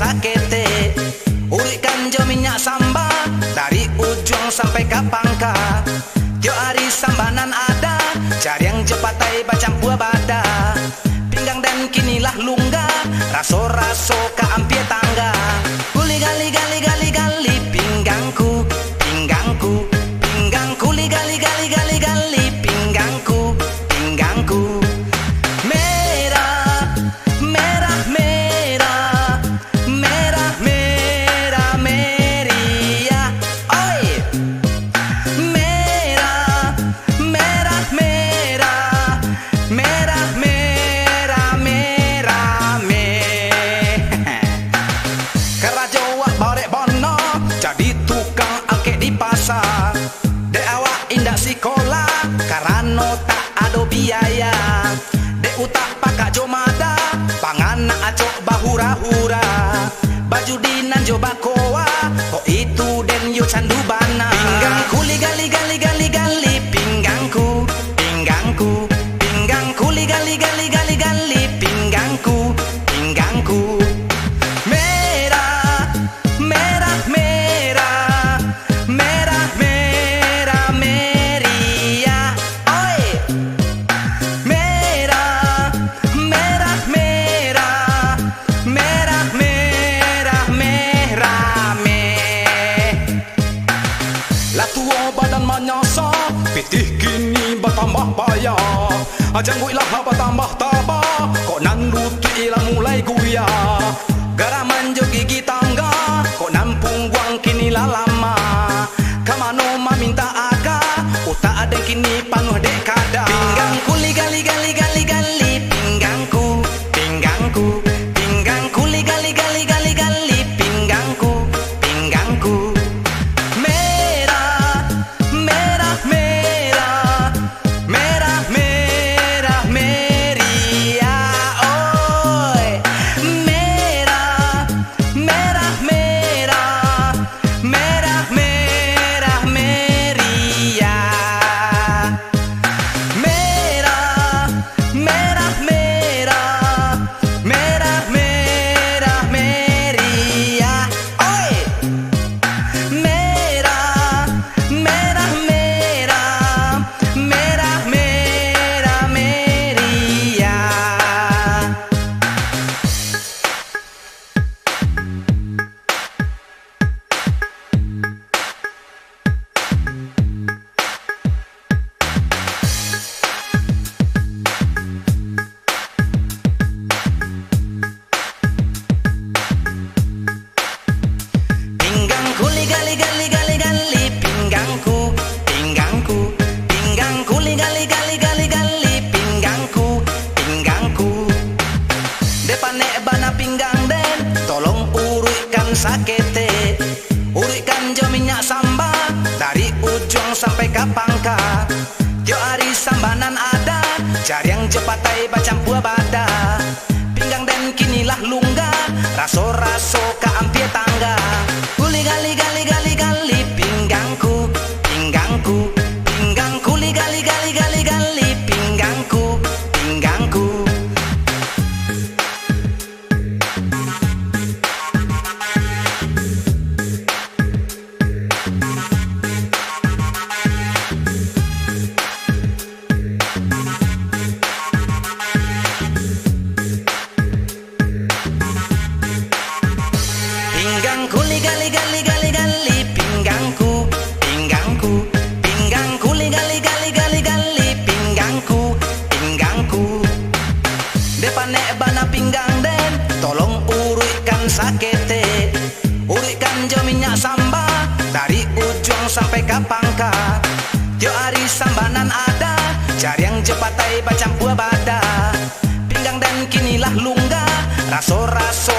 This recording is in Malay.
sakete. Urikan jo minyak samba dari ujung sampai ke pangka. Tiap hari sambanan ada, cari yang jepatai bacang buah bada. Pinggang dan kinilah lungga, raso-raso ke ampie tangga. Kuli gali gali gali gali pinggangku, pinggangku, pinggangku li gali gali gali gali pinggangku, pinggangku. Merah, merah, merah, merah, merah, meria. Oi, merah, merah, merah, merah, merah, merah, merah. Kerajo wak barek bono, jadi tukang angke di pasar. Dek awak indak sekolah, karena tak ada biaya. Dek utak pakak jomada, panganak acok bahura-hura. Baju dinan jo bakoa, kok itu den yo candu bana. Pinggangku li gali gali gali gali pinggangku, pinggangku, pinggangku li gali gali gali gali pinggangku, pinggangku. Merah, merah, merah, merah, merah, meria. Oi, merah, merah, merah, merah, merah, merah, merah. Lah tua badan menyoso, pitih kini bertambah payah. Ajang guilah bertambah tabah, kok nan lutut ilah mulai guyah. Garaman jo gigi tangga, kok nampung guang kini lah lama. Kamano ma minta aga, utak ada kini panuh dekada. Pinggangku li gali gali gali gali pinggangku, pinggangku, pinggangku li gali gali gali gali pinggangku, pinggangku. Merah, merah, merah, merah, merah, meria. Oi, merah, merah, merah, merah, merah, meria. Merah, merah, merah, merah, merah, meria. Oi, merah, merah, merah, merah, merah, meria. Pinggangku li gali gali gali gali pinggangku, pinggangku, pinggangku li gali gali gali gali pinggangku, pinggangku. Depane bana pinggang den, tolong urutkan sakete. Urutkan jo minyak samba dari ujung sampai ke pangka. Tiap hari sambanan ada, cari yang jepatai bacang buah bada. Pinggang dan kinilah lungga, raso-raso ke ampie tangga. Kuli gali gali gali gali pinggangku, pinggangku, pinggangku li gali gali gali gali pinggangku, pinggangku. samba dari ujung sampai ke pangkat. Tiap hari sambanan ada, cari yang jepatai bacampur bada. Pinggang dan kinilah lungga, raso-raso